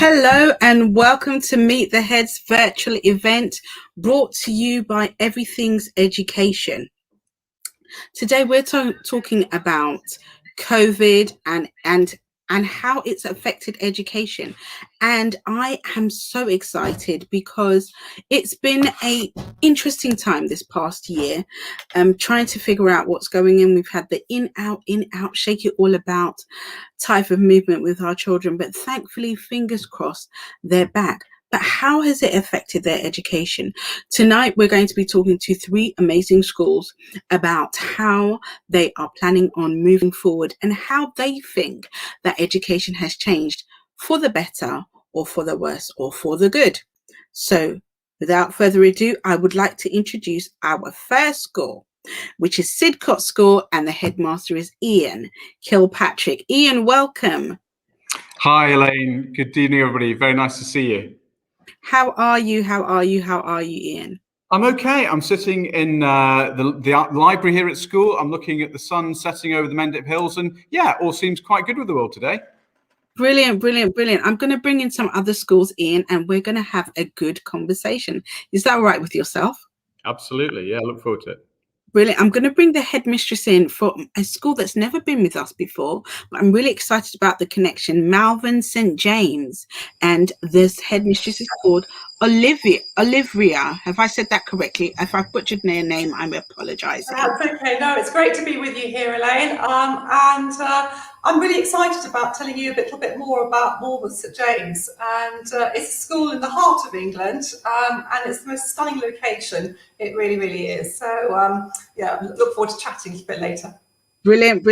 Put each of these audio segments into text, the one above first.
Hello and welcome to Meet the Heads virtual event brought to you by Everything's Education. Today we're talking about COVID and how it's affected education. And I am so excited because it's been an interesting time this past year, trying to figure out what's going on. We've had the in, out, shake it all about type of movement with our children, but thankfully, fingers crossed, they're back. But how has it affected their education? Tonight, we're going to be talking to three amazing schools about how they are planning on moving forward and how they think that education has changed for the better or for the worse or for the good. So without further ado, I would like to introduce our first school, which is Sidcot School, and the headmaster is Ian Kilpatrick. Ian, welcome. Hi, Elaine. Good evening, everybody. Very nice to see you. How are you, Ian? I'm okay. I'm sitting in the library here at school. I'm looking at the sun setting over the Mendip Hills, and yeah, all seems quite good with the world today. Brilliant. I'm going to bring in some other schools, Ian, and we're going to have a good conversation. Is that all right with yourself? Absolutely. Yeah, I look forward to it. Brilliant. I'm going to bring the headmistress in for a school that's never been with us before, but I'm really excited about the connection. Malvern St. James, and this headmistress is called Olivia. Have I said that correctly? If I've butchered their name, I'm apologising. That's okay. No, it's great to be with you here, Elaine. I'm really excited about telling you a little bit more about Malvern St. James. And it's a school in the heart of England, and it's the most stunning location. It really, really is. So, yeah, look forward to chatting a bit later. Brilliant.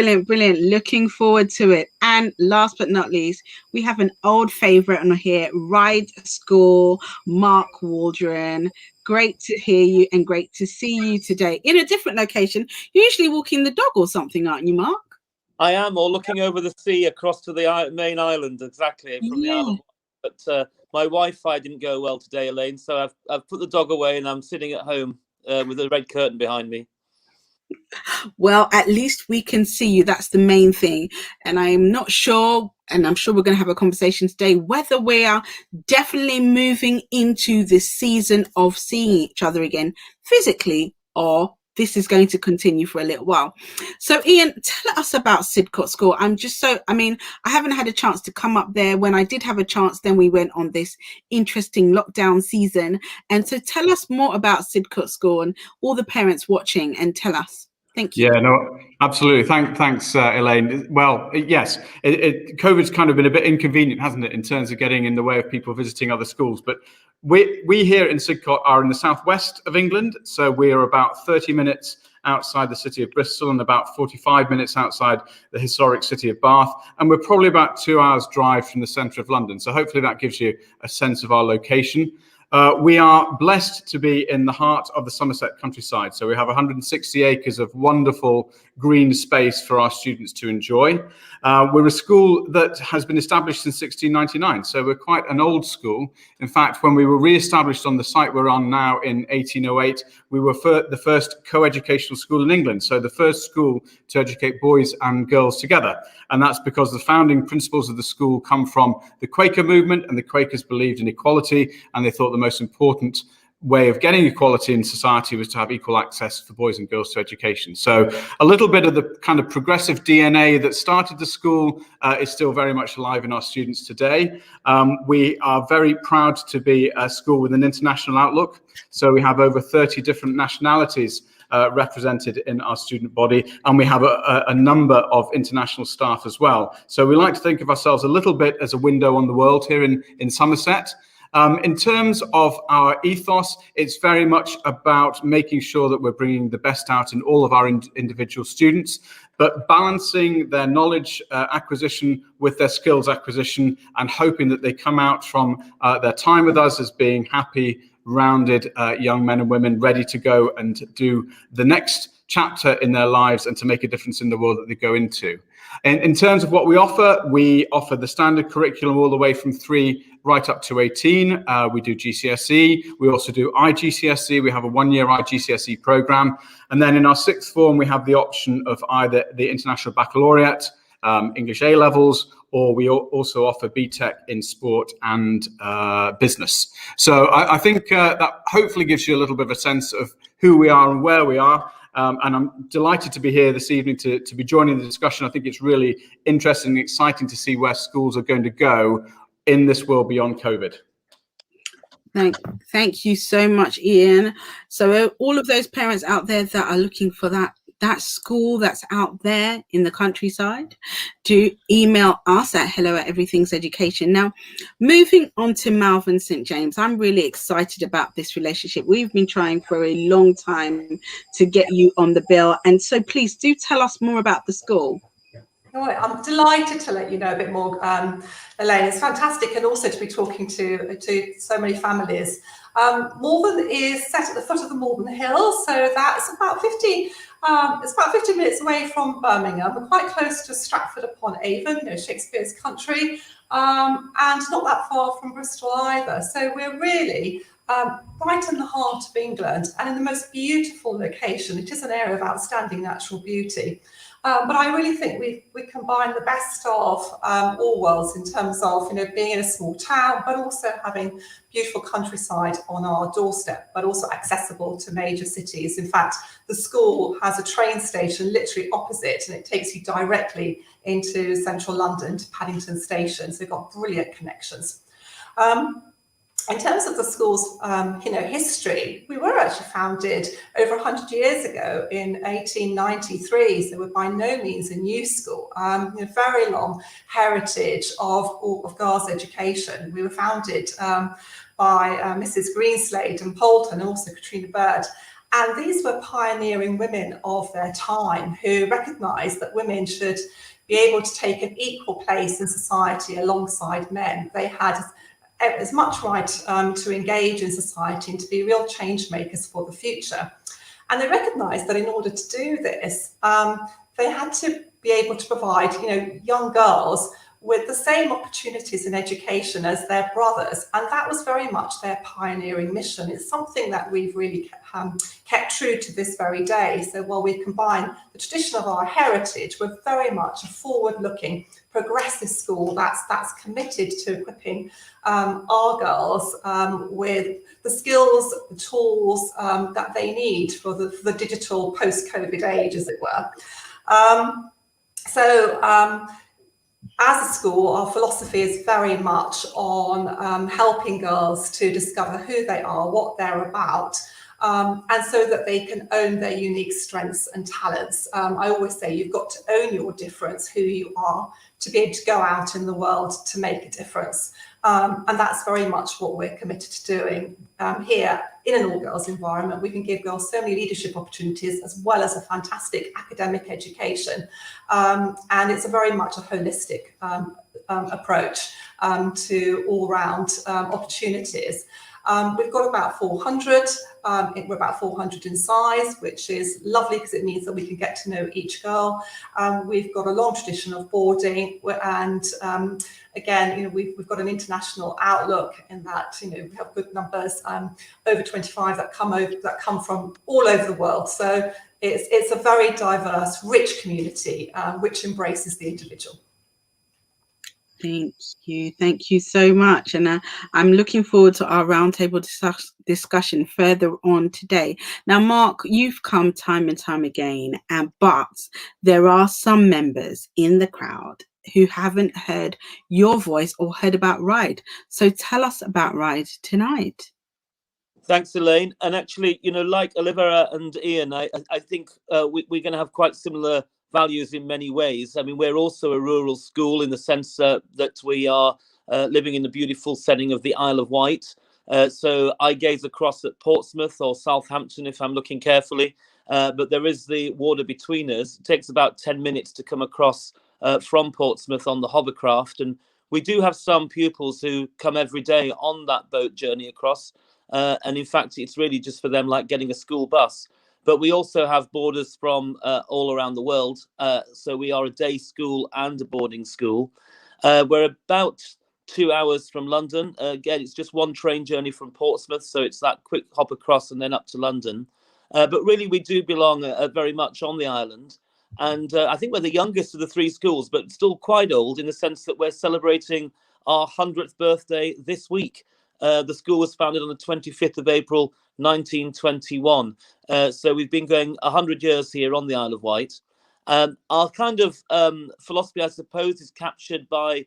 Looking forward to it. And last but not least, we have an old favourite on here, Ride School, Mark Waldron. Great to hear you and great to see you today in a different location. You're usually walking the dog or something, aren't you, Mark? I am, or looking over the sea across to the main island, exactly, from the island. But my Wi-Fi didn't go well today, Elaine, so I've put the dog away and I'm sitting at home with a red curtain behind me. Well, at least we can see you. That's the main thing. And I'm not sure, and I'm sure we're going to have a conversation today, whether we are definitely moving into this season of seeing each other again physically, or this is going to continue for a little while. So Ian, tell us about Sidcot School. I haven't had a chance to come up there. When I did have a chance, then we went on this interesting lockdown season. And so tell us more about Sidcot School and all the parents watching, and tell us. Thank you. Yeah, no, absolutely. Thanks, Elaine. Well, yes, COVID's kind of been a bit inconvenient, hasn't it, in terms of getting in the way of people visiting other schools. But we here in Sidcot are in the southwest of England, so we are about 30 minutes outside the city of Bristol and about 45 minutes outside the historic city of Bath, and we're probably about 2 hours drive from the centre of London. So hopefully that gives you a sense of our location. We are blessed to be in the heart of the Somerset countryside. So we have 160 acres of wonderful green space for our students to enjoy. We're a school that has been established since 1699. So we're quite an old school. In fact, when we were re-established on the site we're on now in 1808, we were the first co-educational school in England. So the first school to educate boys and girls together. And that's because the founding principles of the school come from the Quaker movement, and the Quakers believed in equality, and they thought the most important way of getting equality in society was to have equal access for boys and girls to education. So a little bit of the kind of progressive DNA that started the school is still very much alive in our students today. We are very proud to be a school with an international outlook. So we have over 30 different nationalities represented in our student body, and we have a number of international staff as well. So we like to think of ourselves a little bit as a window on the world here in Somerset. In terms of our ethos, it's very much about making sure that we're bringing the best out in all of our individual students, but balancing their knowledge acquisition with their skills acquisition, and hoping that they come out from their time with us as being happy, rounded young men and women ready to go and do the next chapter in their lives and to make a difference in the world that they go into. In terms of what we offer the standard curriculum all the way from 3 right up to 18. We do GCSE. We also do IGCSE. We have a 1-year IGCSE program. And then in our 6th form, we have the option of either the International Baccalaureate English A levels, or we also offer BTEC in sport and business. So I think that hopefully gives you a little bit of a sense of who we are and where we are. And I'm delighted to be here this evening to be joining the discussion. I think it's really interesting and exciting to see where schools are going to go in this world beyond COVID. Thank you so much, Ian. So all of those parents out there that are looking for that school that's out there in the countryside, do email us at hello@everythingseducation. Now, moving on to Malvern St James, I'm really excited about this relationship. We've been trying for a long time to get you on the bill, and so please do tell us more about the school. I'm delighted to let you know a bit more, Elaine. It's fantastic, and also to be talking to so many families. Malvern is set at the foot of the Malvern Hills, so that's about 50 minutes away from Birmingham. We're quite close to Stratford upon Avon, Shakespeare's country, and not that far from Bristol either. So we're really right in the heart of England and in the most beautiful location. It is an area of outstanding natural beauty. But I really think we combine the best of all worlds in terms of being in a small town, but also having beautiful countryside on our doorstep, but also accessible to major cities. In fact, the school has a train station literally opposite, and it takes you directly into central London to Paddington Station. So we've got brilliant connections. In terms of the school's history, we were actually founded over 100 years ago in 1893, so we're by no means a new school. Very long heritage of girls' education. We were founded by Mrs. Greenslade and Poulton, and also Katrina Bird. And these were pioneering women of their time who recognised that women should be able to take an equal place in society alongside men. They had as much right to engage in society and to be real change makers for the future. And they recognised that in order to do this, they had to be able to provide, young girls with the same opportunities in education as their brothers. And that was very much their pioneering mission. It's something that we've really kept true to this very day. So while we combine the tradition of our heritage, we're very much a forward-looking, progressive school that's committed to equipping our girls with the skills, the tools that they need for the digital post-COVID age, as it were. As a school, our philosophy is very much on helping girls to discover who they are, what they're about, and so that they can own their unique strengths and talents. I always say you've got to own your difference, who you are, to be able to go out in the world to make a difference. And that's very much what we're committed to doing here in an all-girls environment. We can give girls so many leadership opportunities as well as a fantastic academic education. And it's a very much a holistic approach to all-round opportunities. We've got about 400. We're about 400 in size, which is lovely because it means that we can get to know each girl. We've got a long tradition of boarding, and again, we've got an international outlook in that we have good numbers, over 25 that come from all over the world. So it's a very diverse, rich community which embraces the individual. Thank you so much, and I'm looking forward to our roundtable discussion further on today. Now, Mark, you've come time and time again, but there are some members in the crowd who haven't heard your voice or heard about RIDE. So tell us about RIDE tonight. Thanks, Elaine. And actually, like Olivia and Ian, I think we're going to have quite similar values in many ways. I mean, we're also a rural school in the sense that we are living in the beautiful setting of the Isle of Wight. So I gaze across at Portsmouth or Southampton if I'm looking carefully, but there is the water between us. It takes about 10 minutes to come across from Portsmouth on the hovercraft, and we do have some pupils who come every day on that boat journey across, and in fact it's really just for them like getting a school bus. But we also have boarders from all around the world. So we are a day school and a boarding school. We're about 2 hours from London. Again, it's just one train journey from Portsmouth. So it's that quick hop across and then up to London. But really, we do belong very much on the island. And I think we're the youngest of the three schools, but still quite old in the sense that we're celebrating our 100th birthday this week. The school was founded on the 25th of April, 1921. So we've been going 100 years here on the Isle of Wight. Our kind of philosophy, I suppose, is captured by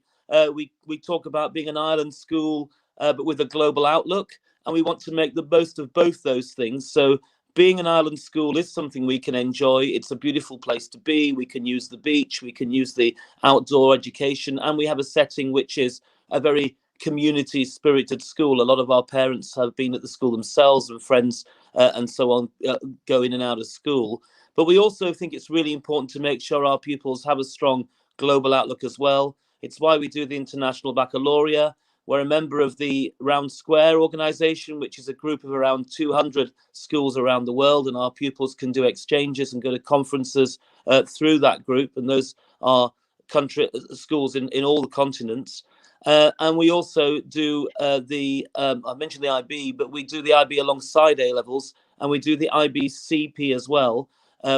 we talk about being an island school, but with a global outlook. And we want to make the most of both those things. So being an island school is something we can enjoy. It's a beautiful place to be. We can use the beach, we can use the outdoor education, and we have a setting which is a very community spirited school. A lot of our parents have been at the school themselves, and friends and so on go in and out of school. But we also think it's really important to make sure our pupils have a strong global outlook as well. It's why we do the International Baccalaureate. We're a member of the Round Square organisation, which is a group of around 200 schools around the world, and our pupils can do exchanges and go to conferences through that group, and those are schools in all the continents. And we also do I mentioned the IB, but we do the IB alongside A-levels, and we do the IB-CP as well,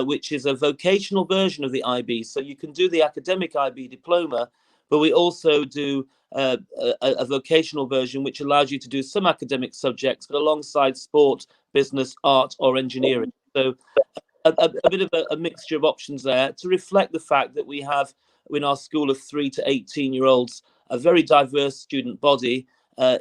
which is a vocational version of the IB. So you can do the academic IB diploma, but we also do a vocational version which allows you to do some academic subjects, but alongside sport, business, art, or engineering. So a bit of a mixture of options there to reflect the fact that we have in our school of 3 to 18-year-olds a very diverse student body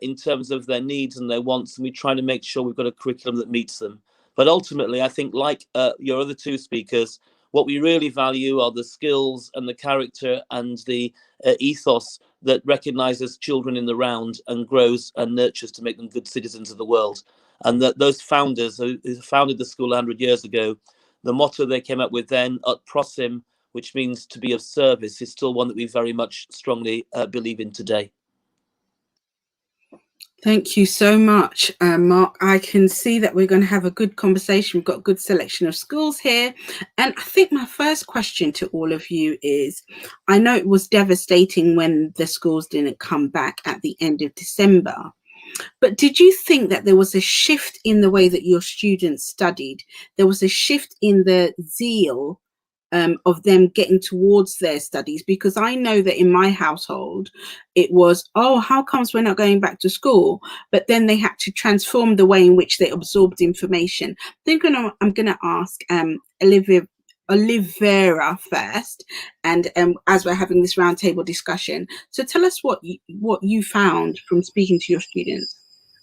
in terms of their needs and their wants, and we try to make sure we've got a curriculum that meets them. But ultimately, I think, like your other two speakers, what we really value are the skills and the character and the ethos that recognises children in the round and grows and nurtures to make them good citizens of the world. And that those founders who founded the school 100 years ago, the motto they came up with then, ut prosim, which means to be of service, is still one that we very much strongly believe in today. Thank you so much, Mark. I can see that we're going to have a good conversation. We've got a good selection of schools here. And I think my first question to all of you is, I know it was devastating when the schools didn't come back at the end of December, but did you think that there was a shift in the way that your students studied? There was a shift in the zeal of them getting towards their studies? Because I know that in my household, it was, oh, how comes we're not going back to school? But then they had to transform the way in which they absorbed information. I'm going to ask Olivera first, and as we're having this roundtable discussion. So tell us what you found from speaking to your students.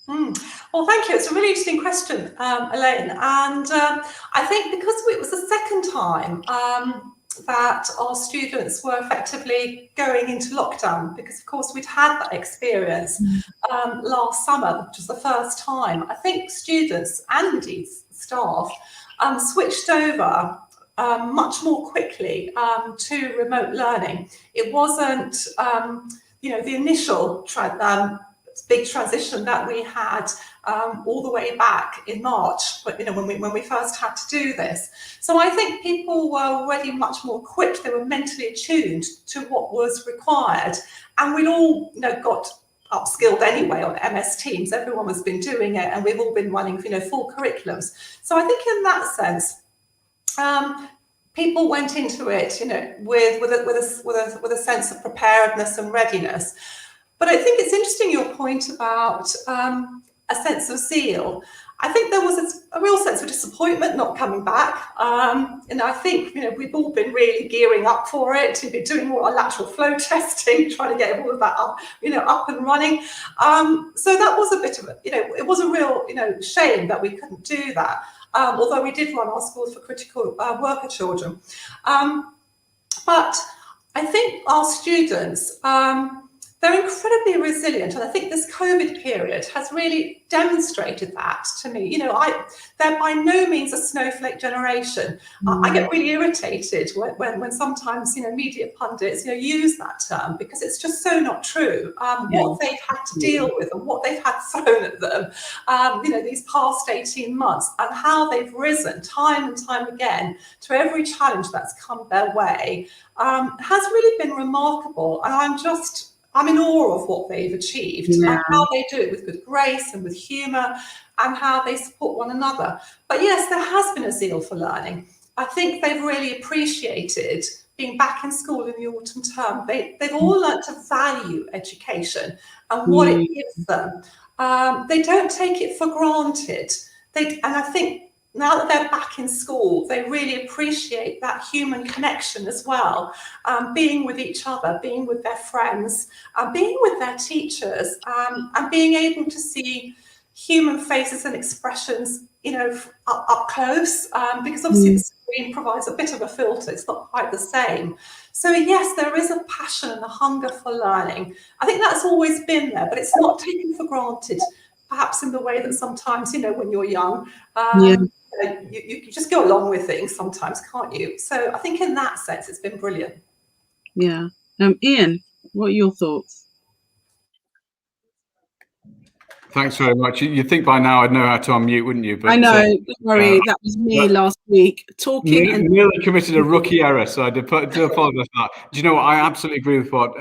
Well, thank you. It's a really interesting question, Elaine. And I think because it was the second time that our students were effectively going into lockdown, because of course we'd had that experience last summer, which was the first time. I think students and indeed staff switched over much more quickly to remote learning. It wasn't, the initial big transition that we had all the way back in March, but when we first had to do this. So I think people were already much more equipped. They were mentally attuned to what was required, and we'd all got upskilled anyway on MS Teams. Everyone has been doing it, and we've all been running full curriculums. So I think in that sense, people went into it with a sense of preparedness and readiness. But I think it's interesting your point about a sense of zeal. I think there was a real sense of disappointment not coming back. And I think we've all been really gearing up for it. We've been doing all our lateral flow testing, trying to get all of that up and running. So that was a bit of it was a real shame that we couldn't do that. Although we did run our schools for critical worker children. But I think our students, they're incredibly resilient, and I think this COVID period has really demonstrated that to me. They're by no means a snowflake generation. I get really irritated when sometimes media pundits use that term, because it's just so not true. What they've had to deal with and what they've had thrown at them, these past 18 months, and how they've risen time and time again to every challenge that's come their way, has really been remarkable. And I'm in awe of what they've achieved and how they do it with good grace and with humour, and how they support one another. But yes, there has been a zeal for learning. I think they've really appreciated being back in school in the autumn term. They've all learnt to value education and what it gives them. They don't take it for granted. And I think now that they're back in school, they really appreciate that human connection as well, being with each other, being with their friends, being with their teachers, and being able to see human faces and expressions, you know, up close, because obviously the screen provides a bit of a filter. It's not quite the same. So yes, there is a passion and a hunger for learning. I think that's always been there, but it's not taken for granted, perhaps in the way that sometimes, you know, when you're young, you just go along with things sometimes, can't you? So I think in that sense, it's been brilliant. Yeah. Ian, what are your thoughts? Thanks very much. You'd think by now I'd know how to unmute, wouldn't you? But, I know, don't worry, that was me last week talking. And nearly committed a rookie error, so I do apologise for that. Do you know what? I absolutely agree with what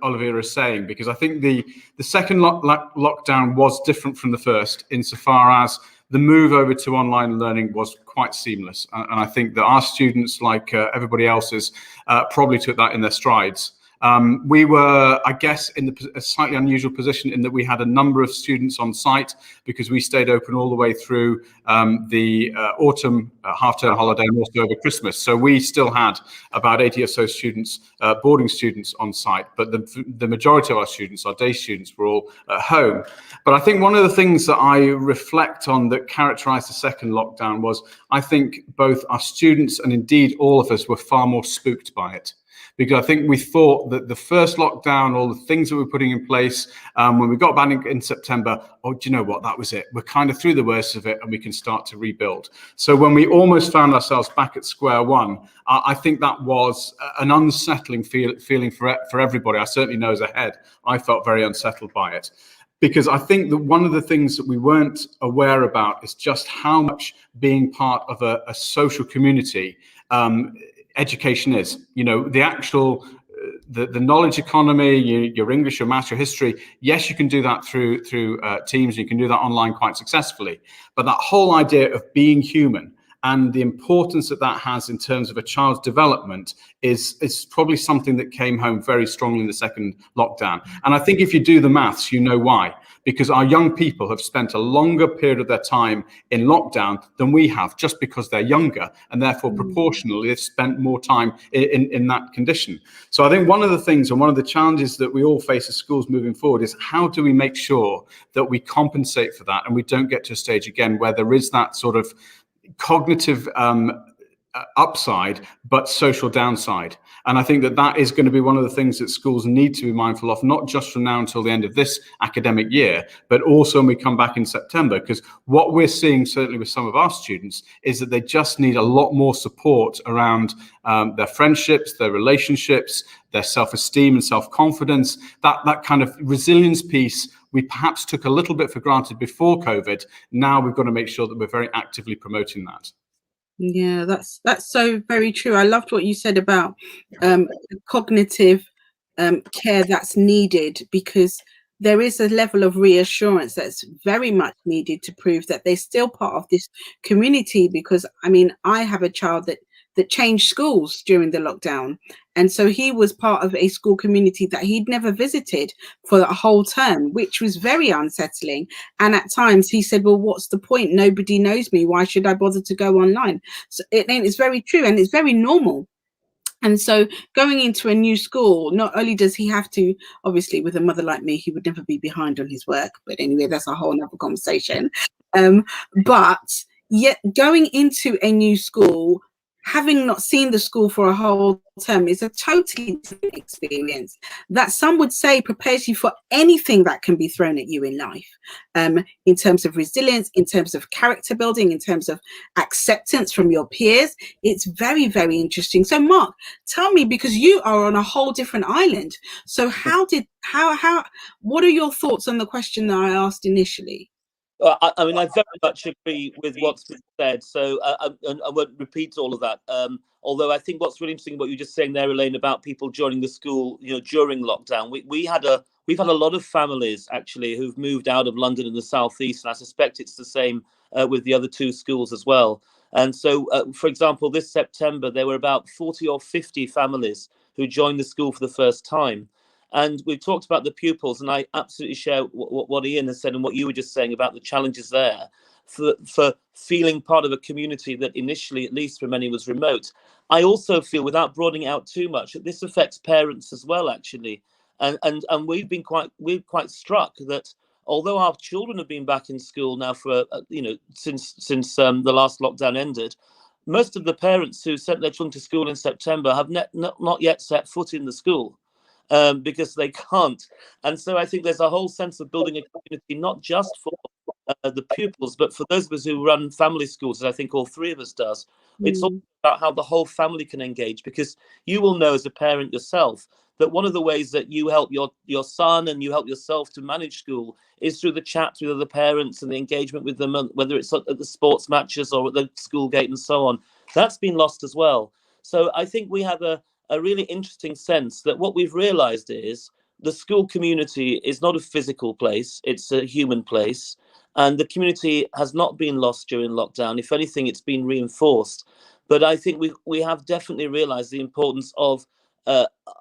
Olivia is saying, because I think the second lockdown was different from the first, insofar as the move over to online learning was quite seamless. And I think that our students, like everybody else's, probably took that in their strides. We were, I guess, in a slightly unusual position in that we had a number of students on site because we stayed open all the way through the autumn half-term holiday and also over Christmas. So we still had about 80 or so students, boarding students on site, but the majority of our students, our day students, were all at home. But I think one of the things that I reflect on that characterized the second lockdown was, I think both our students and indeed all of us were far more spooked by it. Because I think we thought that the first lockdown, all the things that we were putting in place, when we got back in September, oh, do you know what, that was it. We're kind of through the worst of it and we can start to rebuild. So when we almost found ourselves back at square one, I think that was an unsettling feeling for everybody. I certainly know as a head, I felt very unsettled by it. Because I think that one of the things that we weren't aware about is just how much being part of a social community education is. You know, the actual the knowledge economy, your English, your maths, your history. Yes, you can do that through Teams. You can do that online quite successfully. But that whole idea of being human and the importance that that has in terms of a child's development is probably something that came home very strongly in the second lockdown. And I think if you do the maths, you know why. Because our young people have spent a longer period of their time in lockdown than we have, just because they're younger, and therefore proportionally they've spent more time in that condition. So I think one of the things and one of the challenges that we all face as schools moving forward is, how do we make sure that we compensate for that and we don't get to a stage again where there is that sort of cognitive upside but social downside. And I think that that is going to be one of the things that schools need to be mindful of, not just from now until the end of this academic year, but also when we come back in September. Because what we're seeing, certainly with some of our students, is that they just need a lot more support around their friendships, their relationships, their self-esteem and self-confidence, that kind of resilience piece we perhaps took a little bit for granted before COVID. Now we've got to make sure that we're very actively promoting that. Yeah, that's so very true. I loved what you said about cognitive care that's needed, because there is a level of reassurance that's very much needed to prove that they're still part of this community. Because I mean, I have a child that changed schools during the lockdown, and so he was part of a school community that he'd never visited for the whole term, which was very unsettling. And at times he said, well, what's the point? Nobody knows me. Why should I bother to go online? So it's very true, and it's very normal. And so going into a new school, not only does he have to, obviously with a mother like me, he would never be behind on his work. But anyway, that's a whole nother conversation. But yet going into a new school, having not seen the school for a whole term, is a totally different experience that some would say prepares you for anything that can be thrown at you in life, in terms of resilience, in terms of character building, in terms of acceptance from your peers. It's very, very interesting. So Mark, tell me, because you are on a whole different island. So what are your thoughts on the question that I asked initially? Well, I mean, I very much agree with what's been said, so I won't repeat all of that. Although I think what's really interesting, what you were just saying there, Elaine, about people joining the school, you know, during lockdown. We've had a lot of families actually who've moved out of London and the southeast, and I suspect it's the same with the other two schools as well. And so, for example, this September, there were about 40 or 50 families who joined the school for the first time. And we've talked about the pupils, and I absolutely share what Ian has said and what you were just saying about the challenges there for feeling part of a community that initially, at least for many, was remote. I also feel, without broadening out too much, that this affects parents as well, actually. And we're quite struck that although our children have been back in school now for since the last lockdown ended, most of the parents who sent their children to school in September have not yet set foot in the school because they can't. And so I think there's a whole sense of building a community, not just for the pupils, but for those of us who run family schools, as I think all three of us does. It's all about how the whole family can engage, because you will know as a parent yourself that one of the ways that you help your son and you help yourself to manage school is through the chats with other parents and the engagement with them, whether it's at the sports matches or at the school gate and so on. That's been lost as well. So I think we have a really interesting sense that what we've realized is the school community is not a physical place, it's a human place. And the community has not been lost during lockdown. If anything, it's been reinforced. But I think we have definitely realized the importance of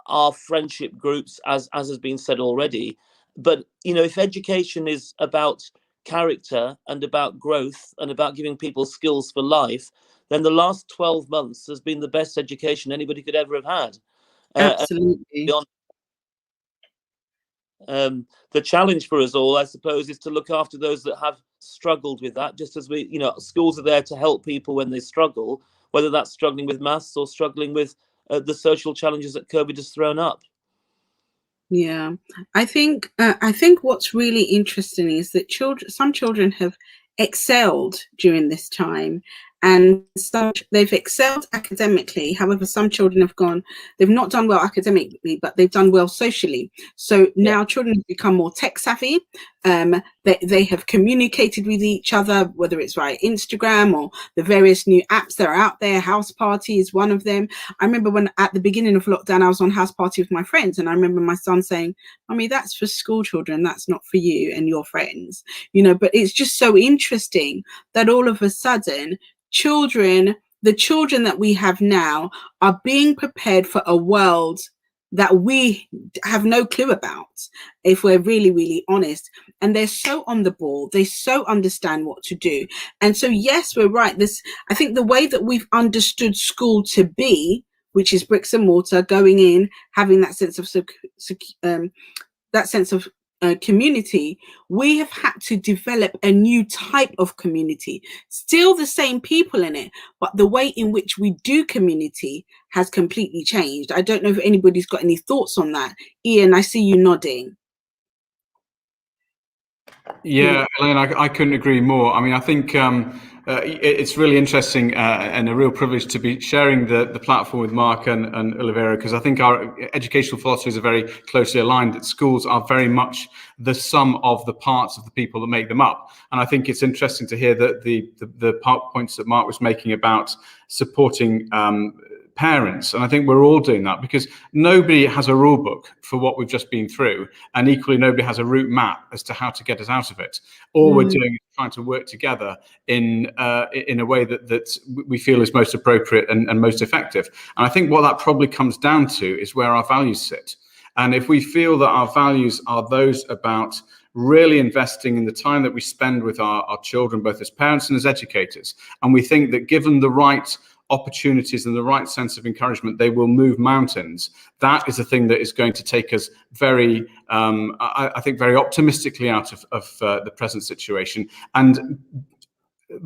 our friendship groups, as has been said already. But, if education is about character and about growth and about giving people skills for life, then the last 12 months has been the best education anybody could ever have had. Absolutely. The challenge for us all, I suppose, is to look after those that have struggled with that, just as schools are there to help people when they struggle, whether that's struggling with maths or struggling with the social challenges that COVID has thrown up. Yeah, I think what's really interesting is that some children have excelled during this time, and they've excelled academically. However, some children they've not done well academically, but they've done well socially. So now children have become more tech savvy. They have communicated with each other, whether it's via Instagram or the various new apps that are out there. House Party is one of them. I remember when at the beginning of lockdown, I was on House Party with my friends, and I remember my son saying, "Mummy, that's for school children. That's not for you and your friends." But it's just so interesting that all of a sudden, the children that we have now are being prepared for a world that we have no clue about, if we're really, really honest. And they're so on the ball. They so understand what to do. And so, yes, we're right. I think the way that we've understood school to be, which is bricks and mortar, going in, having that sense of community, we have had to develop a new type of community, still the same people in it, but the way in which we do community has completely changed. I don't know if anybody's got any thoughts on that. Ian, I see you nodding. Yeah, Elaine, I couldn't agree more. I mean, I think it's really interesting and a real privilege to be sharing the platform with Mark and Olivera, because I think our educational philosophies are very closely aligned, that schools are very much the sum of the parts of the people that make them up. And I think it's interesting to hear that the points that Mark was making about supporting parents, and I think we're all doing that, because nobody has a rule book for what we've just been through, and equally nobody has a route map as to how to get us out of it. All we're doing is trying to work together in a way that we feel is most appropriate and most effective. And I think what that probably comes down to is where our values sit. And if we feel that our values are those about really investing in the time that we spend with our children, both as parents and as educators, and we think that given the right opportunities and the right sense of encouragement, they will move mountains, that is a thing that is going to take us very, I think, very optimistically out of the present situation, and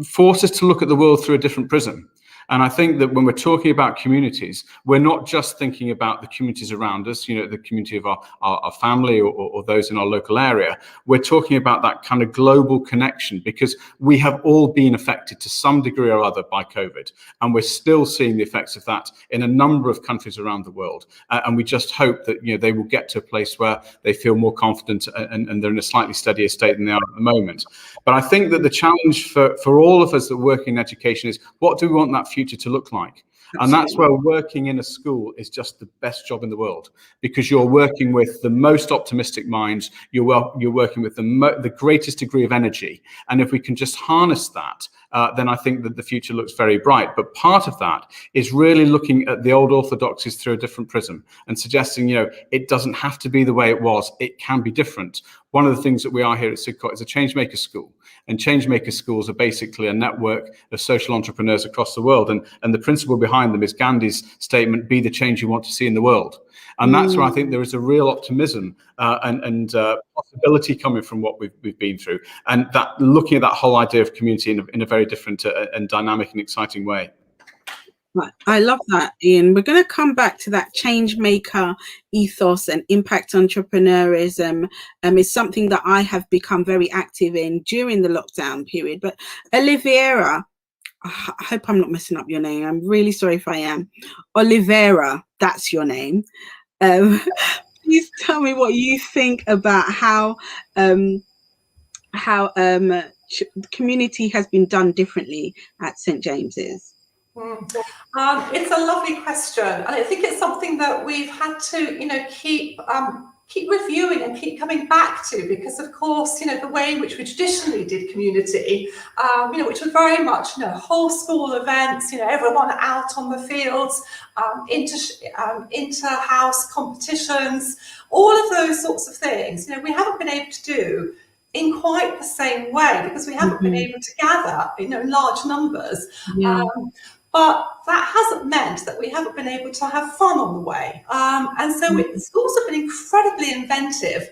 force us to look at the world through a different prism. And I think that when we're talking about communities, we're not just thinking about the communities around us, the community of our family or those in our local area. We're talking about that kind of global connection, because we have all been affected to some degree or other by COVID. And we're still seeing the effects of that in a number of countries around the world. And we just hope that they will get to a place where they feel more confident and they're in a slightly steadier state than they are at the moment. But I think that the challenge for all of us that work in education is, what do we want that future to look like? Absolutely. And that's where working in a school is just the best job in the world, because you're working with the most optimistic minds, you're working with the greatest degree of energy. And if we can just harness that then I think that the future looks very bright. But part of that is really looking at the old orthodoxies through a different prism and suggesting, it doesn't have to be the way it was. It can be different. One of the things that we are here at Sidcot is a changemaker school. And changemaker schools are basically a network of social entrepreneurs across the world. And the principle behind them is Gandhi's statement, be the change you want to see in the world. And that's where I think there is a real optimism and possibility coming from what we've been through. And that looking at that whole idea of community in a very different and dynamic and exciting way. Right. I love that, Ian. We're going to come back to that change maker ethos and impact entrepreneurism. Is something that I have become very active in during the lockdown period. But Oliveira, I hope I'm not messing up your name. I'm really sorry if I am. Oliveira, that's your name. Please tell me what you think about how community has been done differently at St James's. It's a lovely question, and I think it's something that we've had to, keep reviewing and keep coming back to, because of course, the way in which we traditionally did community, which was very much, whole school events, everyone out on the fields, inter-house competitions, all of those sorts of things, we haven't been able to do in quite the same way, because we haven't been able to gather, in large numbers. Yeah. But that hasn't meant that we haven't been able to have fun on the way. And so schools have been incredibly inventive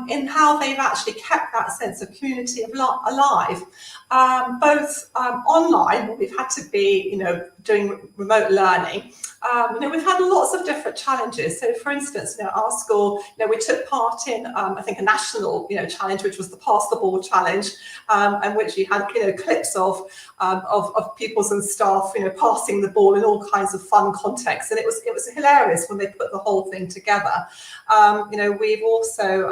in how they've actually kept that sense of community alive. Both online, where we've had to be, doing remote learning. We've had lots of different challenges. So, for instance, our school, we took part in, I think, a national, challenge, which was the Pass the Ball challenge, and which you had, clips of pupils and staff, passing the ball in all kinds of fun contexts, and it was hilarious when they put the whole thing together. We've also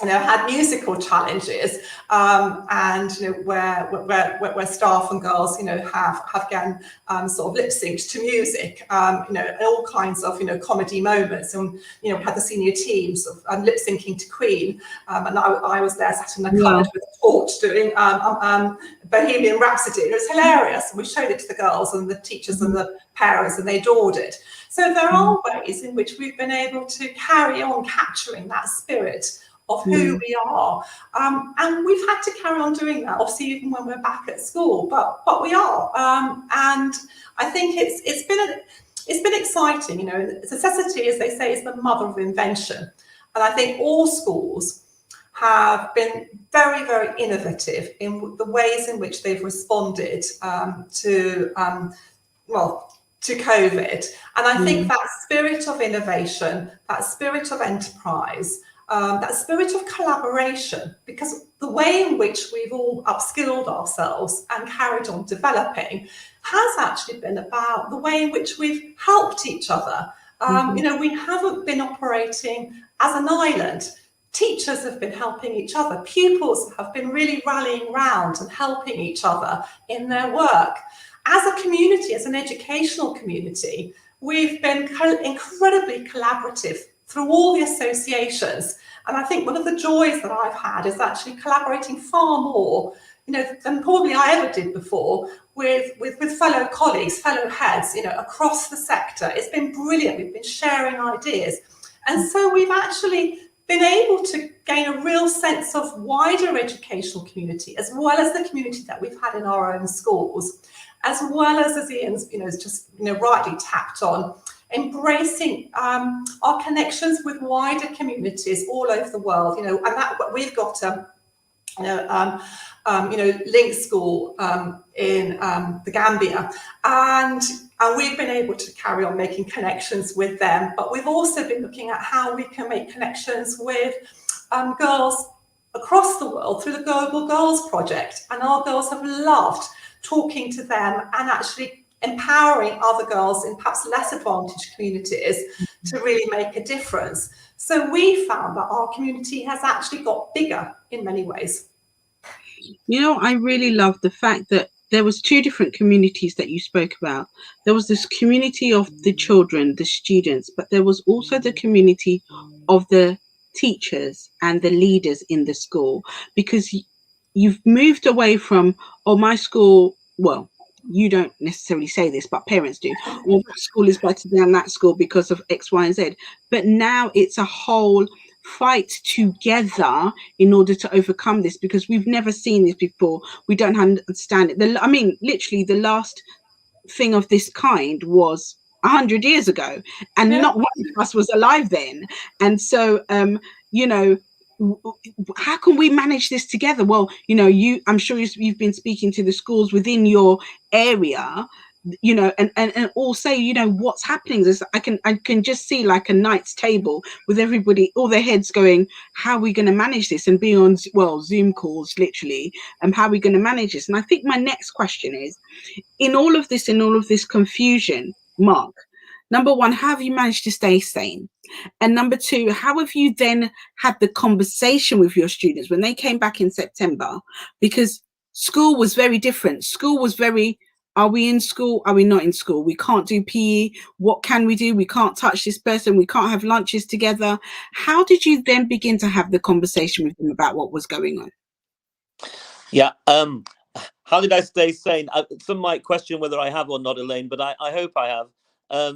had musical challenges, and where staff and girls, have again sort of lip synced to music, all kinds of comedy moments, and we had the senior teams of lip syncing to Queen, and I was there sat in the cupboard with a torch doing Bohemian Rhapsody. It was hilarious, and we showed it to the girls and the teachers and the parents, and they adored it. So there are ways in which we've been able to carry on capturing that spirit of who we are, and we've had to carry on doing that, obviously, even when we're back at school. But we are, and I think it's been exciting. Necessity, as they say, is the mother of invention, and I think all schools have been very, very innovative in the ways in which they've responded to COVID. And I think that spirit of innovation, that spirit of enterprise, that spirit of collaboration, because the way in which we've all upskilled ourselves and carried on developing has actually been about the way in which we've helped each other. We haven't been operating as an island. Teachers have been helping each other. Pupils have been really rallying round and helping each other in their work. As a community, as an educational community, we've been incredibly collaborative through all the associations. And I think one of the joys that I've had is actually collaborating far more, than probably I ever did before with fellow colleagues, fellow heads, across the sector. It's been brilliant. We've been sharing ideas. And so we've actually been able to gain a real sense of wider educational community, as well as the community that we've had in our own schools, as well as Ian's, just, rightly tapped on, embracing our connections with wider communities all over the world, and that we've got Link School in the Gambia, and we've been able to carry on making connections with them. But we've also been looking at how we can make connections with girls across the world through the Global Girls Project, and our girls have loved talking to them and actually empowering other girls in perhaps less advantaged communities to really make a difference. So we found that our community has actually got bigger in many ways. I really love the fact that there was two different communities that you spoke about. There was this community of the children, the students, but there was also the community of the teachers and the leaders in the school, because you've moved away from, oh, my school, well, you don't necessarily say this, but parents do. Well, that school is better than that school because of X, Y, and Z. But now it's a whole fight together in order to overcome this, because we've never seen this before. We don't understand it. I mean, literally, the last thing of this kind was 100 years ago, and not one of us was alive then. And so, you know, how can we manage this together? Well, you know, I'm sure you've been speaking to the schools within your area, you know, and all say, you know, what's happening. I can just see like a knight's table with everybody, all their heads going, how are we going to manage this, and be on, well, Zoom calls literally, and how are we going to manage this? And I think my next question is, in all of this confusion, Mark, number one, how have you managed to stay sane? And number two, how have you then had the conversation with your students when they came back in September? Because school was very different. School was very, are we in school? Are we not in school? We can't do PE. What can we do? We can't touch this person. We can't have lunches together. How did you then begin to have the conversation with them about what was going on? Yeah. How did I stay sane? Some might question whether I have or not, Elaine, but I hope I have. I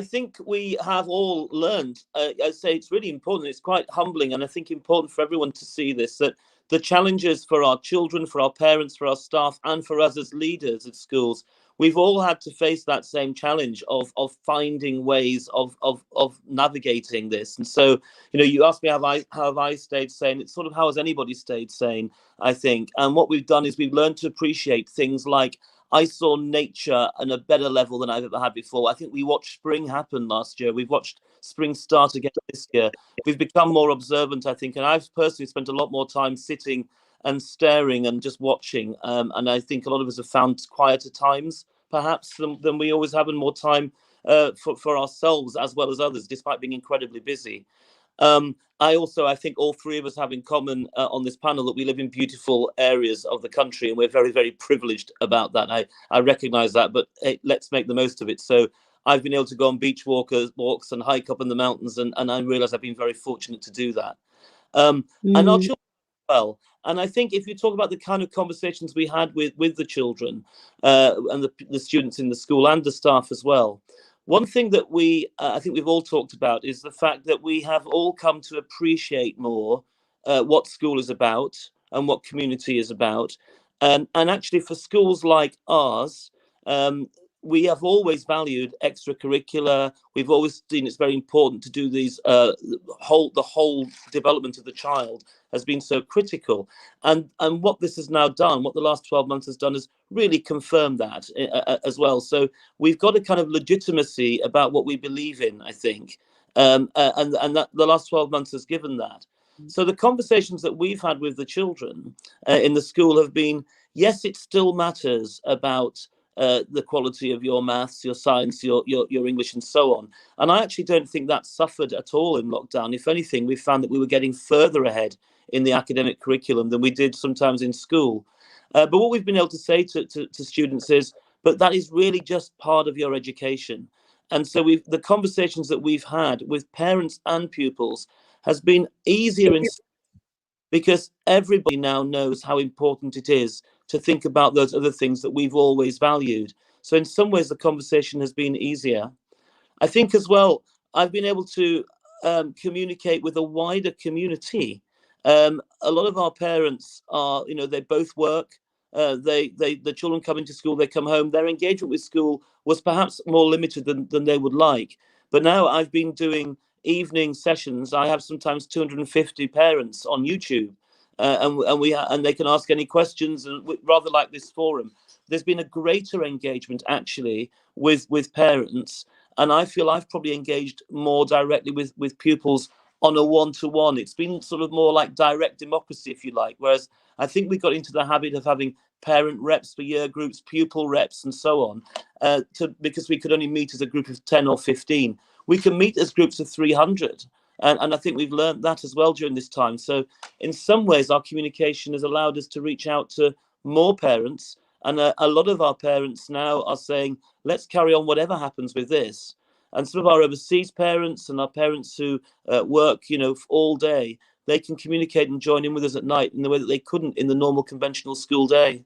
think we have all learned. I say it's really important. It's quite humbling, and I think important for everyone to see this, that the challenges for our children, for our parents, for our staff, and for us as leaders at schools, we've all had to face that same challenge of finding ways of navigating this. And so, you know, you asked me how have I stayed sane. It's sort of how has anybody stayed sane, I think. And what we've done is we've learned to appreciate things like, I saw nature on a better level than I've ever had before. I think we watched spring happen last year. We've watched spring start again this year. We've become more observant, I think. And I've personally spent a lot more time sitting and staring and just watching. And I think a lot of us have found quieter times, perhaps, than we always have, and more time for ourselves as well as others, despite being incredibly busy. I think all three of us have in common on this panel that we live in beautiful areas of the country, and we're very, very privileged about that. I recognize that, but hey, let's make the most of it. So I've been able to go on beach walks and hike up in the mountains, and I realize I've been very fortunate to do that. And our children as well. And I think if you talk about the kind of conversations we had with the children and the students in the school and the staff as well, one thing that I think we've all talked about is the fact that we have all come to appreciate more what school is about and what community is about. And actually for schools like ours, we have always valued extracurricular. We've always seen it's very important to do these, the whole development of the child has been so critical. And what this has now done, what the last 12 months has done, is really confirmed that as well. So we've got a kind of legitimacy about what we believe in, I think. And that the last 12 months has given that. So the conversations that we've had with the children in the school have been, yes, it still matters about the quality of your maths, your science, your English, and so on. And I actually don't think that suffered at all in lockdown. If anything, we found that we were getting further ahead in the academic curriculum than we did sometimes in school. But what we've been able to say to students is, but that is really just part of your education. And so the conversations that we've had with parents and pupils has been easier because everybody now knows how important it is to think about those other things that we've always valued. So in some ways, the conversation has been easier. I think as well, I've been able to communicate with a wider community. A lot of our parents are, you know, they both work. The children come into school, they come home. Their engagement with school was perhaps more limited than they would like. But now I've been doing evening sessions. I have sometimes 250 parents on YouTube. And they can ask any questions, and rather like this forum, there's been a greater engagement actually with parents, and I feel I've probably engaged more directly with pupils on a one-to-one. It's been sort of more like direct democracy, if you like, whereas I think we got into the habit of having parent reps for year groups, pupil reps, and so on, because we could only meet as a group of 10 or 15. We can meet as groups of 300. And I think we've learned that as well during this time. So in some ways, our communication has allowed us to reach out to more parents. And a lot of our parents now are saying, let's carry on whatever happens with this. And some of our overseas parents and our parents who work, you know, all day, they can communicate and join in with us at night in the way that they couldn't in the normal conventional school day.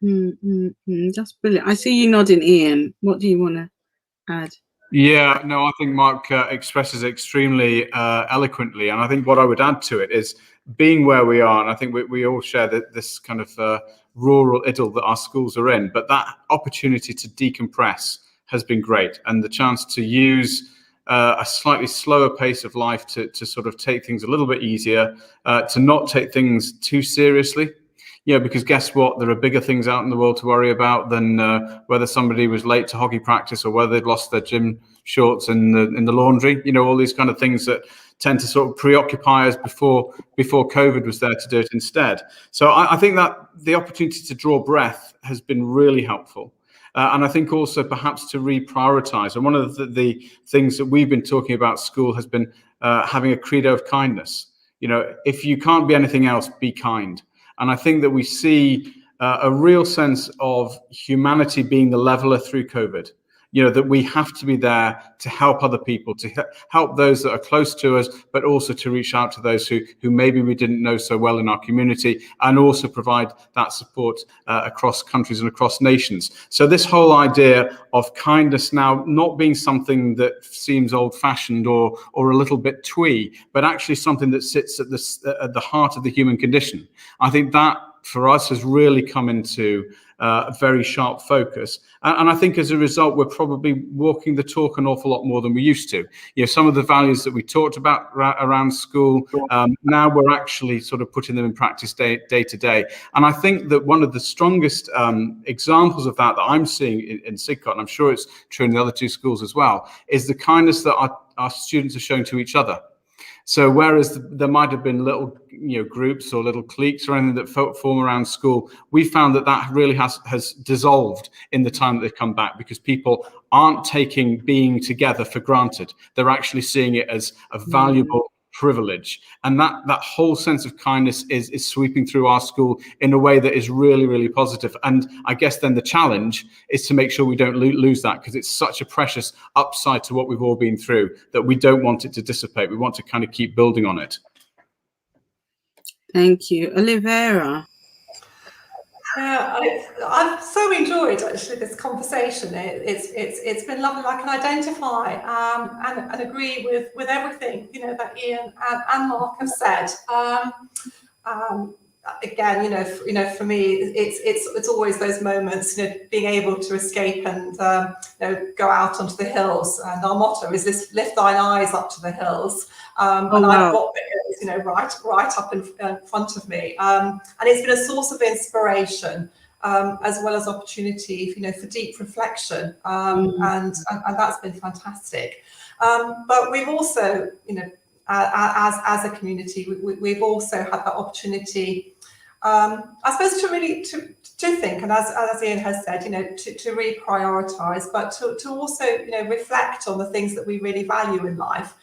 That's brilliant. I see you nodding, Ian. What do you want to add? Yeah, no, I think Mark expresses it extremely eloquently. And I think what I would add to it is being where we are, and I think we all share this kind of rural idyll that our schools are in, but that opportunity to decompress has been great. And the chance to use a slightly slower pace of life to sort of take things a little bit easier, to not take things too seriously. Yeah, because guess what? There are bigger things out in the world to worry about than whether somebody was late to hockey practice or whether they'd lost their gym shorts in the laundry. You know, all these kind of things that tend to sort of preoccupy us before COVID was there to do it instead. So I think that the opportunity to draw breath has been really helpful. And I think also perhaps to reprioritize. And one of the things that we've been talking about school has been having a credo of kindness. You know, if you can't be anything else, be kind. And I think that we see a real sense of humanity being the leveler through COVID. You know, that we have to be there to help other people, to help those that are close to us, but also to reach out to those who maybe we didn't know so well in our community, and also provide that support across countries and across nations. So this whole idea of kindness now not being something that seems old-fashioned or a little bit twee, but actually something that sits at the heart of the human condition. I think that for us has really come into a very sharp focus. And I think as a result, we're probably walking the talk an awful lot more than we used to. You know, some of the values that we talked about around school, now we're actually sort of putting them in practice day to day. And I think that one of the strongest examples of that I'm seeing in Sidcot, and I'm sure it's true in the other two schools as well, is the kindness that our students are showing to each other. So whereas there might have been little, groups or little cliques or anything that form around school, we found that really has dissolved in the time that they've come back, because people aren't taking being together for granted. They're actually seeing it as a valuable privilege. And that whole sense of kindness is sweeping through our school in a way that is really, really positive. And I guess then the challenge is to make sure we don't lose that, because it's such a precious upside to what we've all been through that we don't want it to dissipate. We want to kind of keep building on it. Thank you. Olivera. I've so enjoyed actually this conversation. It's been lovely. I can identify and agree with everything that Ian and Mark have said. Again, for me, it's always those moments, being able to escape and go out onto the hills. And our motto is this: lift thine eyes up to the hills. And wow. I've got the hills, right up in front of me. And it's been a source of inspiration, as well as opportunity, for deep reflection. And that's been fantastic. But we've also, as a community, we've also had that opportunity, I suppose, to really to think, and as Ian has said, to reprioritise, but to also reflect on the things that we really value in life.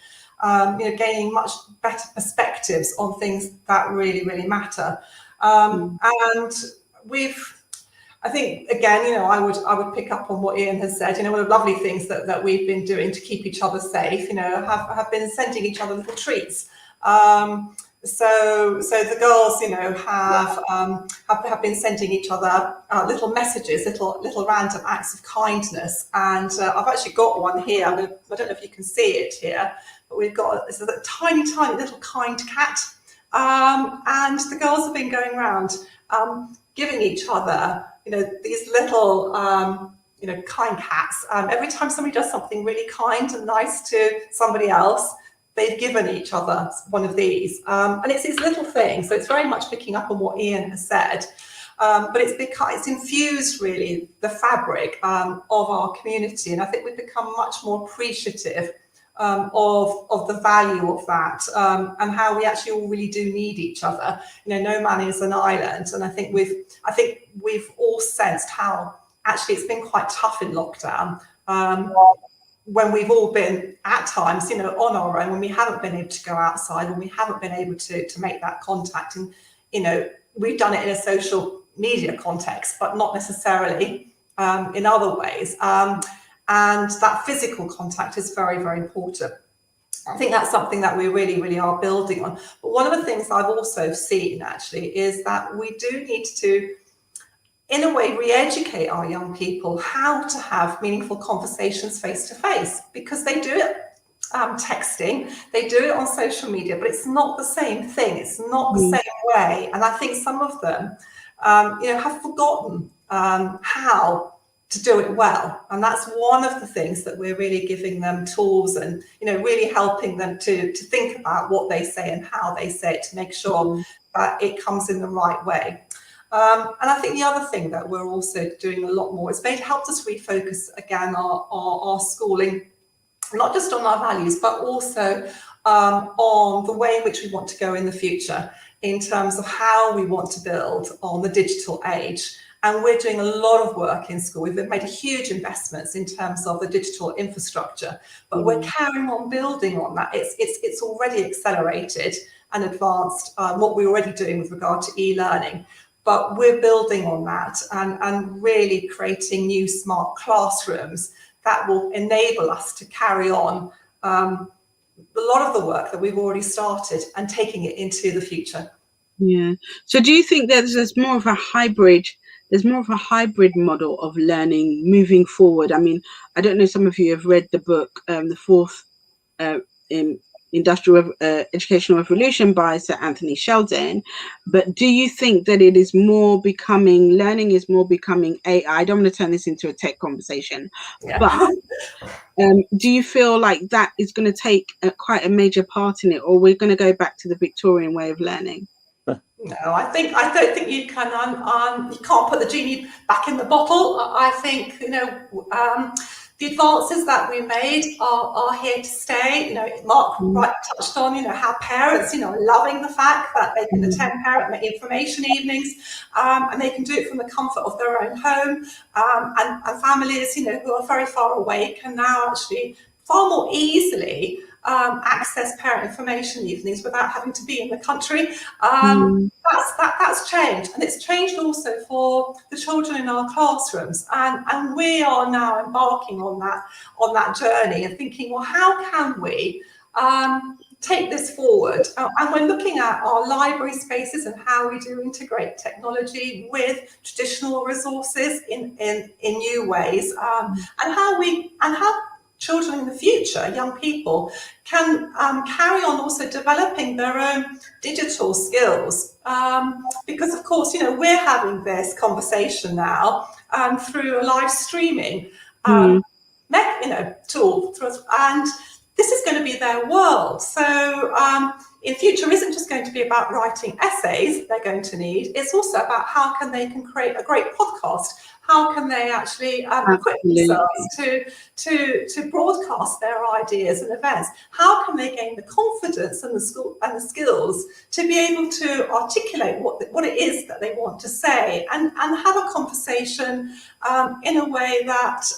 Gaining much better perspectives on things that really, really matter. And I think, again, I would pick up on what Ian has said. One of the lovely things that we've been doing to keep each other safe, have been sending each other little treats. So the girls, have been sending each other little messages, little random acts of kindness. And I've actually got one here. I don't know if you can see it here, but we've got this tiny little kind cat. And the girls have been going around giving each other, these little, kind cats. Every time somebody does something really kind and nice to somebody else, they've given each other one of these. And it's these little things. So it's very much picking up on what Ian has said. But it's infused really the fabric of our community. And I think we've become much more appreciative of the value of that, and how we actually all really do need each other. No man is an island. And I think we've all sensed how actually it's been quite tough in lockdown. When we've all been at times, on our own, when we haven't been able to go outside, when we haven't been able to make that contact. And, we've done it in a social media context, but not necessarily in other ways. And that physical contact is very, very important. I think that's something that we really, really are building on. But one of the things I've also seen actually is that we do need to, in a way, re-educate our young people how to have meaningful conversations face to face, because they do it texting, they do it on social media, but it's not the same thing. It's not the same way. And I think some of them, have forgotten how to do it well. And that's one of the things that we're really giving them tools and, really helping them to think about what they say and how they say it to make sure that it comes in the right way. And I think the other thing that we're also doing a lot more is they've helped us refocus again our schooling, not just on our values, but also on the way in which we want to go in the future in terms of how we want to build on the digital age. And we're doing a lot of work in school. We've made huge investments in terms of the digital infrastructure, but we're carrying on building on that. It's already accelerated and advanced what we're already doing with regard to e-learning. But we're building on that and really creating new smart classrooms that will enable us to carry on a lot of the work that we've already started and taking it into the future. Yeah. So do you think that there's more of a hybrid model of learning moving forward? I mean, I don't know, some of you have read the book, The Fourth Industrial Educational Revolution by Sir Anthony Sheldon, but do you think that learning is more becoming AI? I don't want to turn this into a tech conversation, but do you feel like that is going to take quite a major part in it, or we're going to go back to the Victorian way of learning? No, I don't think you can. You can't put the genie back in the bottle. I think the advances that we made are here to stay. Mark Wright touched on how parents are loving the fact that they can attend parent information evenings, and they can do it from the comfort of their own home. And families who are very far away can now actually far more easily access parent information evenings without having to be in the country. That's changed, and it's changed also for the children in our classrooms, and we are now embarking on that journey and thinking, well, how can we take this forward? And we're looking at our library spaces and how we do integrate technology with traditional resources in new ways, and how children in the future, young people, can carry on also developing their own digital skills. Because, of course, we're having this conversation now through a live streaming tool, and this is going to be their world. So in future isn't just going to be about writing essays they're going to need. It's also about how they can create a great podcast. How can they actually equip themselves to broadcast their ideas and events? How can they gain the confidence and the skills to be able to articulate what it is that they want to say and have a conversation in a way that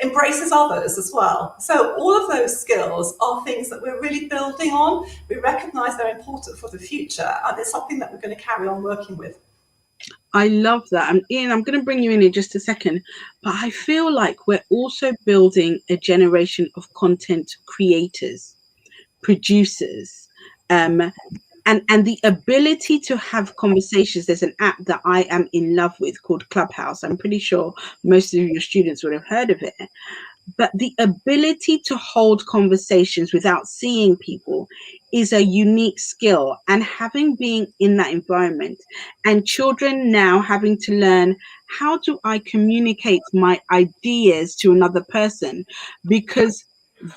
embraces others as well? So all of those skills are things that we're really building on. We recognise they're important for the future, and it's something that we're going to carry on working with. I love that. And Ian, I'm going to bring you in just a second, but I feel like we're also building a generation of content creators, producers, and the ability to have conversations. There's an app that I am in love with called Clubhouse. I'm pretty sure most of your students would have heard of it. But the ability to hold conversations without seeing people is a unique skill. And having been in that environment, and children now having to learn, how do I communicate my ideas to another person? Because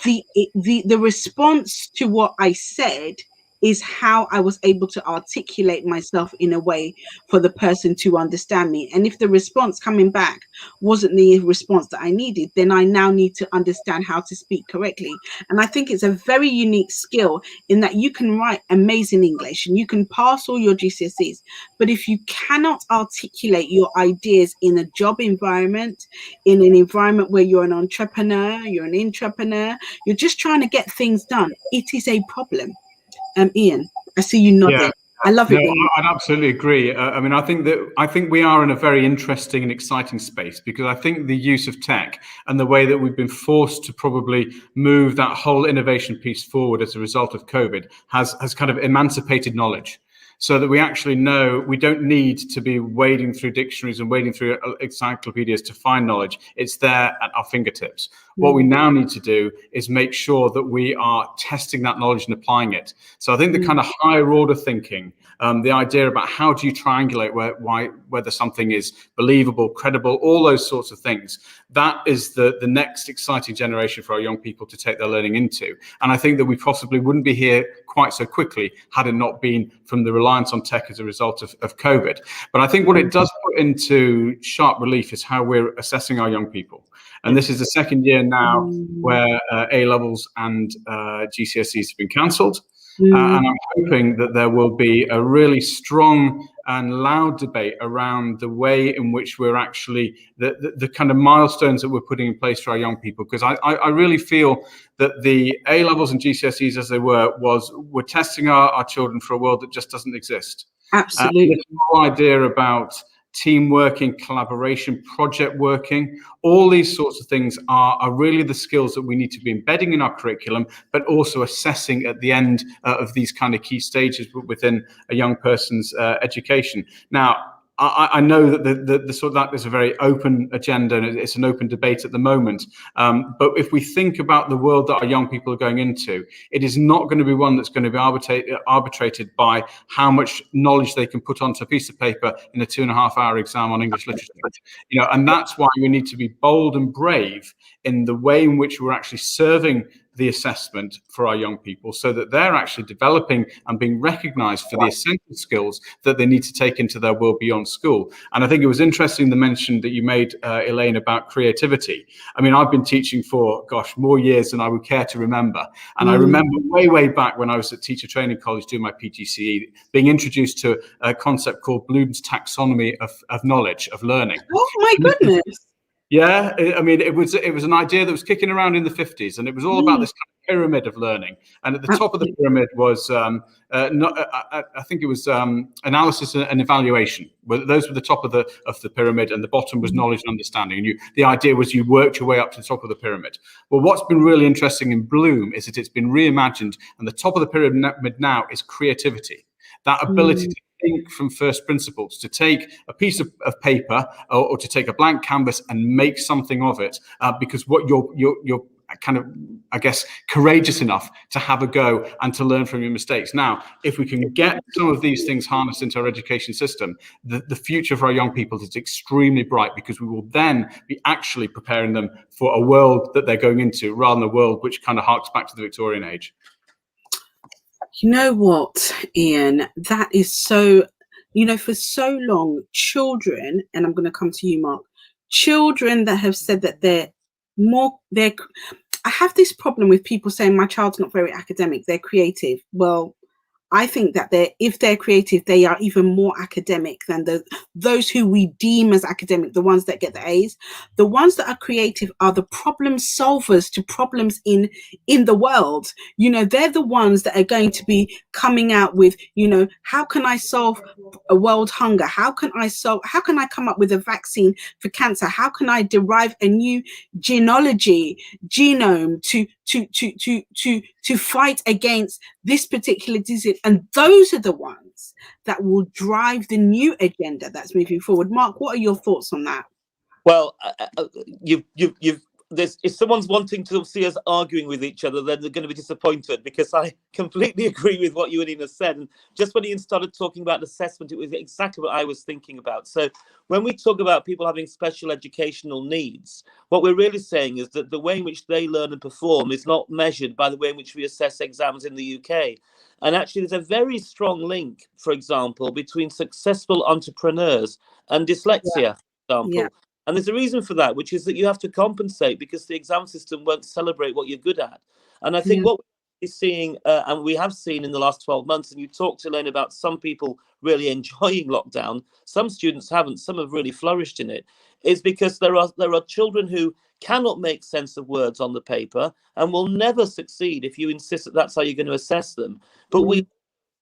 the response to what I said is how I was able to articulate myself in a way for the person to understand me. And if the response coming back wasn't the response that I needed, then I now need to understand how to speak correctly. And I think it's a very unique skill in that you can write amazing English and you can pass all your GCSEs, but if you cannot articulate your ideas in a job environment, in an environment where you're an entrepreneur, you're an intrapreneur, you're just trying to get things done, it is a problem. Ian, I see you nodding. I love No, it. I'd absolutely agree. I mean, I think we are in a very interesting and exciting space, because I think the use of tech and the way that we've been forced to probably move that whole innovation piece forward as a result of COVID has kind of emancipated knowledge. So that we actually know we don't need to be wading through dictionaries and wading through encyclopedias to find knowledge. It's there at our fingertips. What we now need to do is make sure that we are testing that knowledge and applying it. So I think the kind of higher order thinking, the idea about how do you triangulate whether something is believable, credible, all those sorts of things, that is the next exciting generation for our young people to take their learning into. And I think that we possibly wouldn't be here quite so quickly had it not been from the reliance on tech as a result of COVID. But I think what it does put into sharp relief is how we're assessing our young people. And this is the second year now where A levels and GCSEs have been cancelled. And I'm hoping that there will be a really strong and loud debate around the way in which we're actually, the kind of milestones that we're putting in place for our young people. Because I really feel that the A levels and GCSEs as they we're testing our children for a world that just doesn't exist. Absolutely. This whole idea about team working, collaboration, project working, all these sorts of things are really the skills that we need to be embedding in our curriculum, but also assessing at the end of these kind of key stages within a young person's education. Now, I know that the sort of that is a very open agenda and it's an open debate at the moment. But if we think about the world that our young people are going into, it is not going to be one that's going to be arbitrated by how much knowledge they can put onto a piece of paper in a 2.5-hour exam on English literature. And that's why we need to be bold and brave in the way in which we're actually serving the assessment for our young people, so that they're actually developing and being recognized for the essential skills that they need to take into their world beyond school. And I think it was interesting the mention that you made, Elaine, about creativity. I mean, I've been teaching for, more years than I would care to remember. And I remember way back when I was at Teacher Training College doing my PGCE, being introduced to a concept called Bloom's taxonomy of knowledge, of learning. Oh my goodness. Yeah, I mean, it was an idea that was kicking around in the 50s, and it was all about this kind of pyramid of learning. And at the top of the pyramid was, I think it was analysis and evaluation. Those were the top of the pyramid, and the bottom was knowledge and understanding. And the idea was you worked your way up to the top of the pyramid. Well, what's been really interesting in Bloom is that it's been reimagined, and the top of the pyramid now is creativity. That ability to think from first principles, to take a piece of paper or to take a blank canvas and make something of it, because what you're kind of, I guess, courageous enough to have a go and to learn from your mistakes. Now, if we can get some of these things harnessed into our education system, the future for our young people is extremely bright, because we will then be actually preparing them for a world that they're going into, rather than a world which kind of harks back to the Victorian age. You know what, Ian, that is so, for so long, children, and I'm going to come to you, Mark, children that have said that I have this problem with people saying my child's not very academic, they're creative. Well, I think that if they're creative, they are even more academic than those who we deem as academic, the ones that get the A's. The ones that are creative are the problem solvers to problems in the world. They're the ones that are going to be coming out with, how can I solve a world hunger? How can I come up with a vaccine for cancer? How can I derive a new genome to fight against this particular disease? And those are the ones that will drive the new agenda that's moving forward. Mark, what are your thoughts on that? Well, if someone's wanting to see us arguing with each other, then they're going to be disappointed, because I completely agree with what you and Ian have said. And just when Ian started talking about assessment, it was exactly what I was thinking about. So when we talk about people having special educational needs, what we're really saying is that the way in which they learn and perform is not measured by the way in which we assess exams in the UK. And actually, there's a very strong link, for example, between successful entrepreneurs and dyslexia, for example. Yeah. And there's a reason for that, which is that you have to compensate, because the exam system won't celebrate what you're good at. And I think what we're seeing, and we have seen in the last 12 months, and you talked, Elaine, about some people really enjoying lockdown, some students haven't, some have really flourished in it, is because there are children who cannot make sense of words on the paper and will never succeed if you insist that that's how you're going to assess them. But we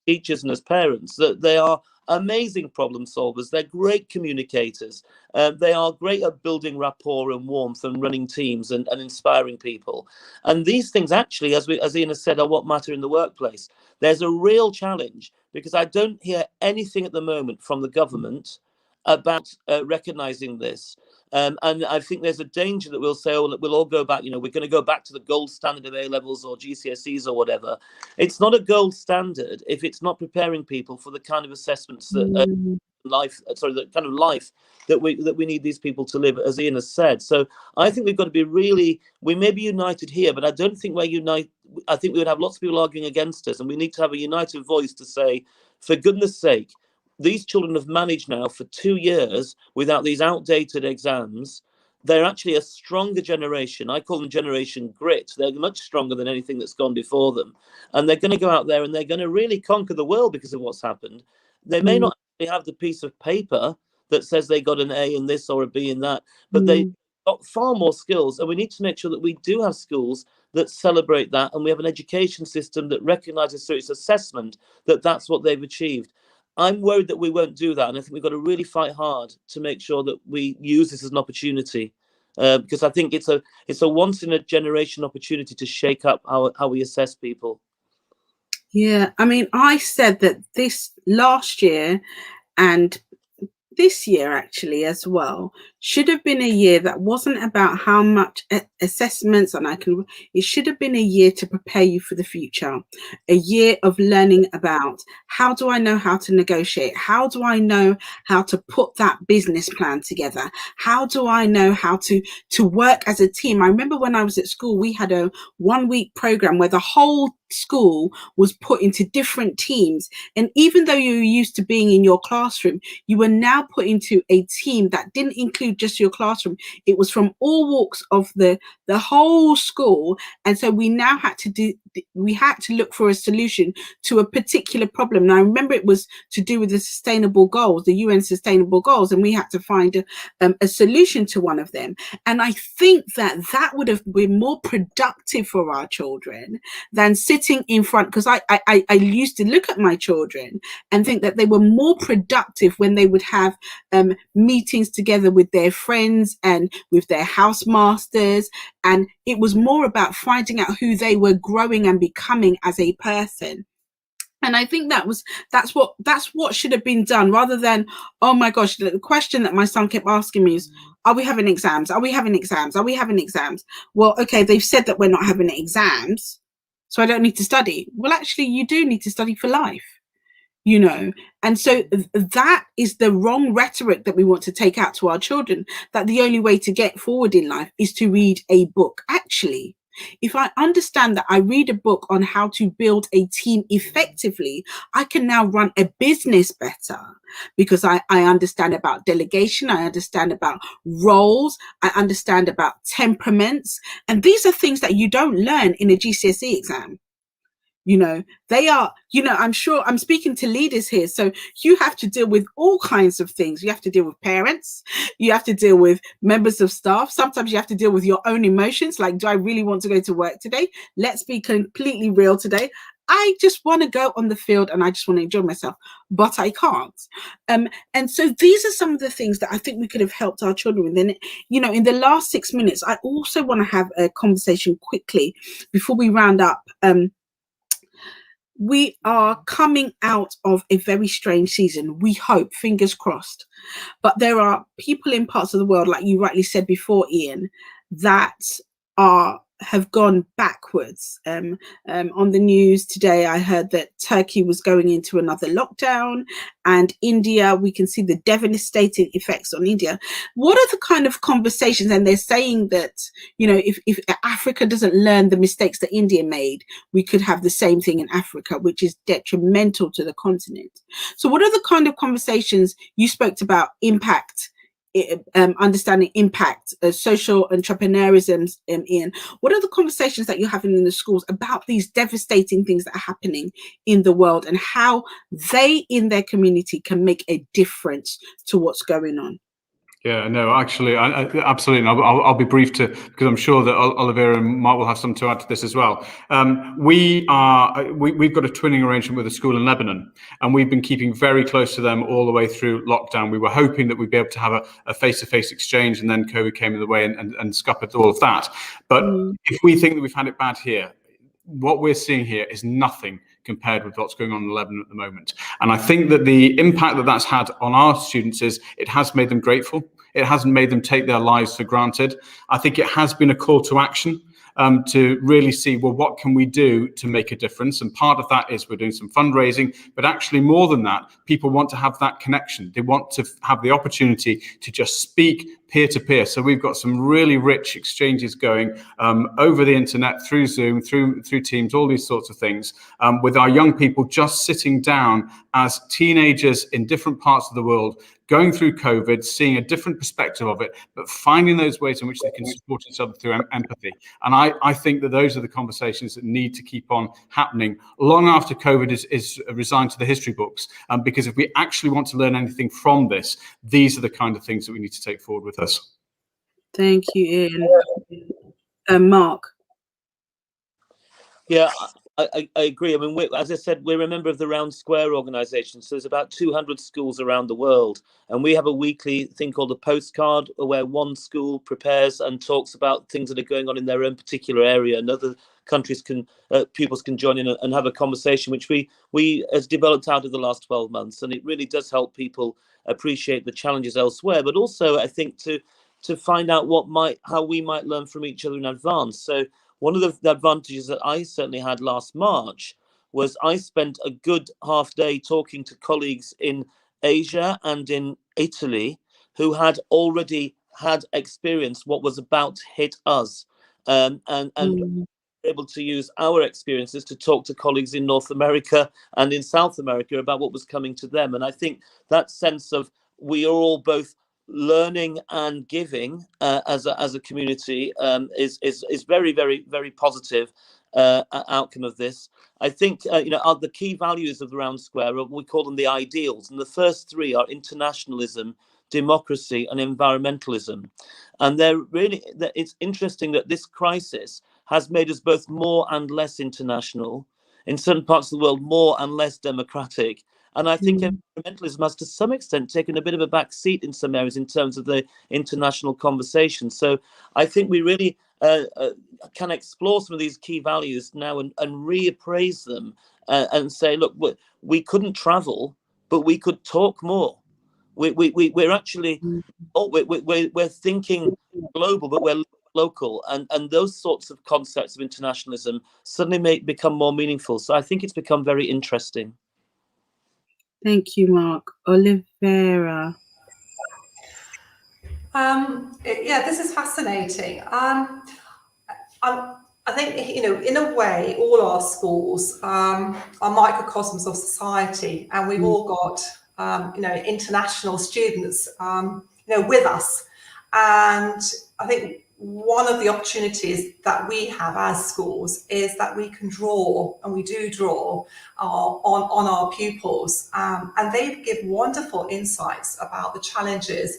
teachers and as parents, that they are amazing problem solvers. They're great communicators. They are great at building rapport and warmth and running teams and inspiring people. And these things actually, as Ian has said, are what matter in the workplace. There's a real challenge because I don't hear anything at the moment from the government about recognizing this. And I think there's a danger that we'll say, oh, we'll all go back, we're going to go back to the gold standard of A-levels or GCSEs or whatever. It's not a gold standard if it's not preparing people for the kind of assessments that the kind of life that we need these people to live, as Ian has said. So I think we've got to be we may be united here, but I don't think we're united. I think we would have lots of people arguing against us, and we need to have a united voice to say, for goodness sake, these children have managed now for 2 years without these outdated exams. They're actually a stronger generation. I call them Generation Grit. They're much stronger than anything that's gone before them. And they're going to go out there and they're going to really conquer the world because of what's happened. They may not actually have the piece of paper that says they got an A in this or a B in that, but they got far more skills. And we need to make sure that we do have schools that celebrate that. And we have an education system that recognizes through its assessment that that's what they've achieved. I'm worried that we won't do that, and I think we've got to really fight hard to make sure that we use this as an opportunity, because I think it's a once in a generation opportunity to shake up how we assess people. Yeah, I mean, I said that this last year and this year actually as well should have been a year that wasn't about how much assessments it should have been a year to prepare you for the future, a year of learning about how do I know how to negotiate, how do I know how to put that business plan together, how do I know how to work as a team. I remember when I was at school, we had a 1-week program where the whole school was put into different teams, and even though you were used to being in your classroom, you were now put into a team that didn't include just your classroom. It was from all walks of the whole school, and so we now had to look for a solution to a particular problem. And I remember it was to do with the sustainable goals, the UN sustainable goals, and we had to find a solution to one of them. And I think that would have been more productive for our children than sitting in front, because I used to look at my children and think that they were more productive when they would have meetings together with their friends and with their housemasters, and it was more about finding out who they were growing and becoming as a person. And I think that's what should have been done, rather than, oh my gosh, the question that my son kept asking me is, are we having exams? Are we having exams? Are we having exams? Well, okay, they've said that we're not having exams, so I don't need to study. Well, actually, you do need to study for life, And so that is the wrong rhetoric that we want to take out to our children, that the only way to get forward in life is to read a book. Actually, if I understand that I read a book on how to build a team effectively, I can now run a business better, because I understand about delegation, I understand about roles, I understand about temperaments. And these are things that you don't learn in a GCSE exam. They are, I'm sure I'm speaking to leaders here. So you have to deal with all kinds of things. You have to deal with parents. You have to deal with members of staff. Sometimes you have to deal with your own emotions. Like, do I really want to go to work today? Let's be completely real today. I just want to go on the field and I just want to enjoy myself, but I can't. And so these are some of the things that I think we could have helped our children with. Then, in the last 6 minutes, I also want to have a conversation quickly before we round up. We are coming out of a very strange season. We hope, fingers crossed. But there are people in parts of the world, like you rightly said before, Ian, that have gone backwards. On the news today, I heard that Turkey was going into another lockdown, and India, we can see the devastating effects on India. What are the kind of conversations? And they're saying that, if Africa doesn't learn the mistakes that India made, we could have the same thing in Africa, which is detrimental to the continent. So what are the kind of conversations you spoke about? Impact, understanding impact, social entrepreneurism, Ian. What are the conversations that you're having in the schools about these devastating things that are happening in the world, and how they in their community can make a difference to what's going on? Yeah, no, actually, absolutely. And I'll be brief because I'm sure that Oliver and Mark will have some to add to this as well. We've got a twinning arrangement with a school in Lebanon, and we've been keeping very close to them all the way through lockdown. We were hoping that we'd be able to have a face-to-face exchange, and then COVID came in the way and scuppered all of that. But if we think that we've had it bad here, what we're seeing here is nothing compared with what's going on in Lebanon at the moment. And I think that the impact that that's had on our students is it has made them grateful. It hasn't made them take their lives for granted. I think it has been a call to action to really see, well, what can we do to make a difference? And part of that is we're doing some fundraising, but actually more than that, people want to have that connection. They want to have the opportunity to just speak peer-to-peer. So we've got some really rich exchanges going over the internet, through Zoom, through Teams, all these sorts of things, with our young people just sitting down as teenagers in different parts of the world, going through COVID, seeing a different perspective of it, but finding those ways in which they can support each other through empathy. And I think that those are the conversations that need to keep on happening long after COVID is resigned to the history books. Because if we actually want to learn anything from this, these are the kind of things that we need to take forward with us. Thank you, Ian. Mark. Yeah, I agree. I mean, as I said, we're a member of the Round Square organisation. So there's about 200 schools around the world. And we have a weekly thing called the Postcard, where one school prepares and talks about things that are going on in their own particular area. And other countries pupils can join in and have a conversation, which we has developed out of the last 12 months. And it really does help people appreciate the challenges elsewhere. But also, I think, to find out how we might learn from each other in advance. So one of the advantages that I certainly had last March was I spent a good half day talking to colleagues in Asia and in Italy who had already had experienced what was about to hit us, and able to use our experiences to talk to colleagues in North America and in South America about what was coming to them. And I think that sense of we are all both learning and giving as a community is very, very, very positive outcome of this. I think the key values of the Round Square, we call them the ideals, and the first three are internationalism, democracy, and environmentalism. And it's interesting that this crisis has made us both more and less international, in certain parts of the world more and less democratic. And I think environmentalism has to some extent taken a bit of a back seat in some areas in terms of the international conversation. So I think we really can explore some of these key values now and reappraise them and say, look, we couldn't travel, but we could talk more. We're actually, we're thinking global, but we're local. And those sorts of concepts of internationalism suddenly become more meaningful. So I think it's become very interesting. Thank you, Mark. Olivera. This is fascinating. I think, in a way, all our schools are microcosms of society, and we've all got, international students, with us. And I think one of the opportunities that we have as schools is that we can draw, and we do draw on our pupils, and they give wonderful insights about the challenges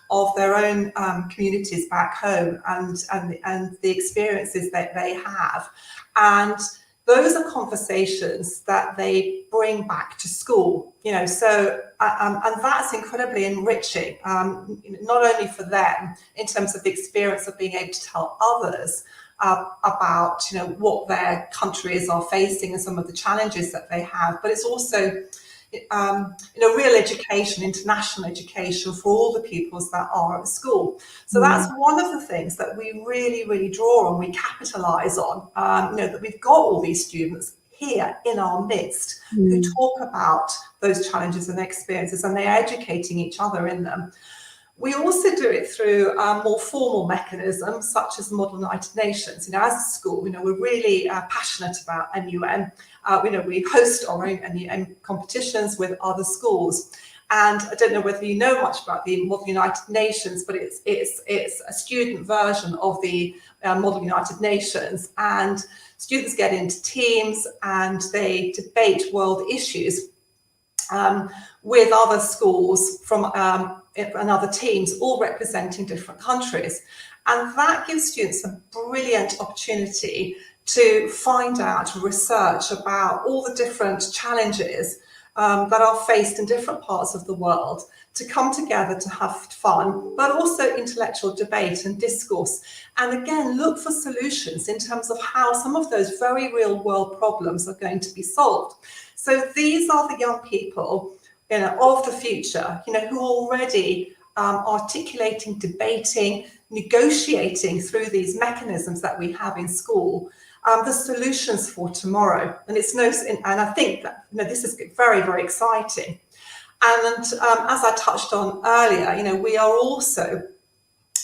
of their own communities back home and the experiences that they have. And those are conversations that they bring back to school, so and that's incredibly enriching, not only for them in terms of the experience of being able to tell others about what their countries are facing and some of the challenges that they have, but it's also real education, international education for all the pupils that are at school. So that's one of the things that we really, really draw on, we capitalise on, that we've got all these students here in our midst who talk about those challenges and experiences, and they're educating each other in them. We also do it through more formal mechanisms, such as Model United Nations. As a school, we're really passionate about MUN. We host our own MUN competitions with other schools. And I don't know whether you know much about the Model United Nations, but it's a student version of the Model United Nations. And students get into teams and they debate world issues with other schools from and other teams, all representing different countries. And that gives students a brilliant opportunity to find out, research about all the different challenges that are faced in different parts of the world, to come together to have fun, but also intellectual debate and discourse. And again, look for solutions in terms of how some of those very real world problems are going to be solved. So these are the young people, you know, of the future, you know, who are already articulating, debating, negotiating through these mechanisms that we have in school, the solutions for tomorrow. And I think that, you know, this is very, very exciting. And as I touched on earlier, you know, we are also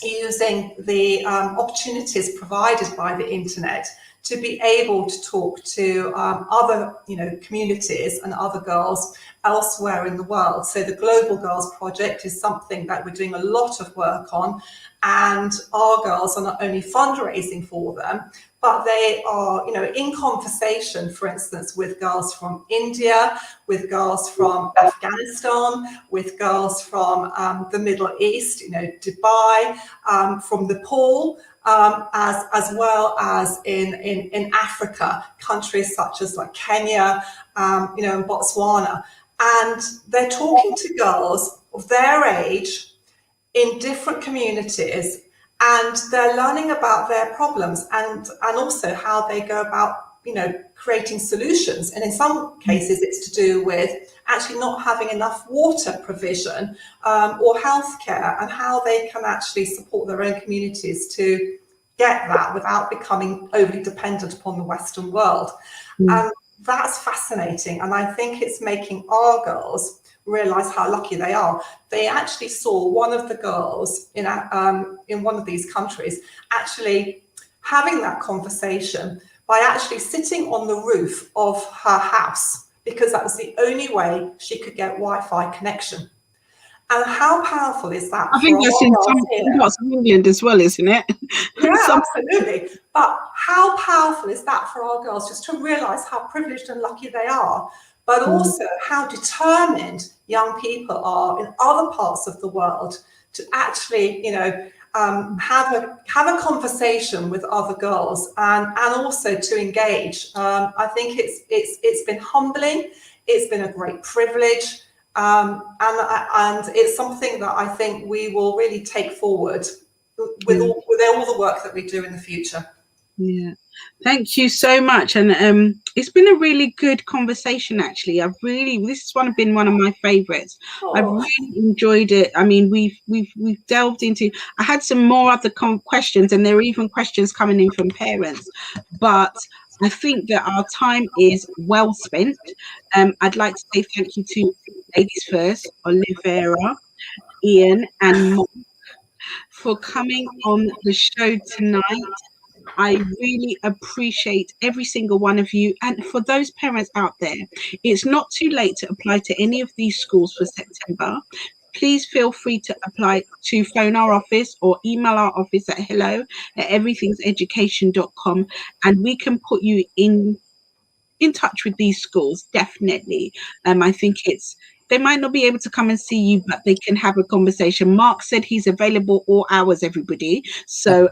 using the opportunities provided by the internet to be able to talk to other, you know, communities and other girls elsewhere in the world. So the Global Girls Project is something that we're doing a lot of work on, and our girls are not only fundraising for them, but they are, you know, in conversation, for instance, with girls from India, with girls from Afghanistan, with girls from the Middle East, you know, Dubai, from Nepal, as well as in Africa, countries such as like Kenya, you know, and Botswana. And they're talking to girls of their age in different communities, and they're learning about their problems and also how they go about, you know, creating solutions. And in some cases, it's to do with actually not having enough water provision or healthcare, and how they can actually support their own communities to get that without becoming overly dependent upon the Western world. And that's fascinating. And I think it's making our girls realize how lucky they are. They actually saw one of the girls in one of these countries actually having that conversation by actually sitting on the roof of her house, because that was the only way she could get Wi-Fi connection. And how powerful is that? I think that's in some parts of England as well, isn't it? Yeah, absolutely. But how powerful is that for our girls, just to realise how privileged and lucky they are, but also how determined young people are in other parts of the world to actually, you know, have a conversation with other girls, and also to engage. I think it's been humbling. It's been a great privilege. And it's something that I think we will really take forward with all the work that we do in the future. Yeah, thank you so much. And it's been a really good conversation, actually. This has been one of my favorites. I've really enjoyed it. I mean, we've delved into, I had some more other questions, and there are even questions coming in from parents, but I think that our time is well spent. I'd like to say thank you to Ladies First, Olivera, Ian, and Mark for coming on the show tonight. I really appreciate every single one of you. And for those parents out there, it's not too late to apply to any of these schools for September. Please feel free to apply, to phone our office or email our office at hello@everythingseducation.com, and we can put you in touch with these schools, definitely. I think they might not be able to come and see you, but they can have a conversation. Mark said he's available all hours, everybody. So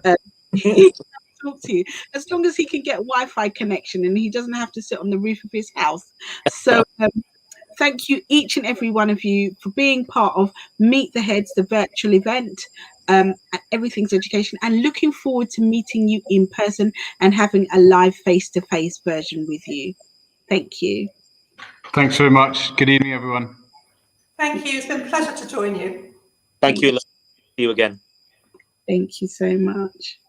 he can talk to you as long as he can get Wi-Fi connection and he doesn't have to sit on the roof of his house. So thank you, each and every one of you, for being part of Meet the Heads, the virtual event at Everything's Education, and looking forward to meeting you in person and having a live face-to-face version with you. Thank you. Thanks very much. Good evening, everyone. Thank you. It's been a pleasure to join you. Thank you. See you again. Thank you so much.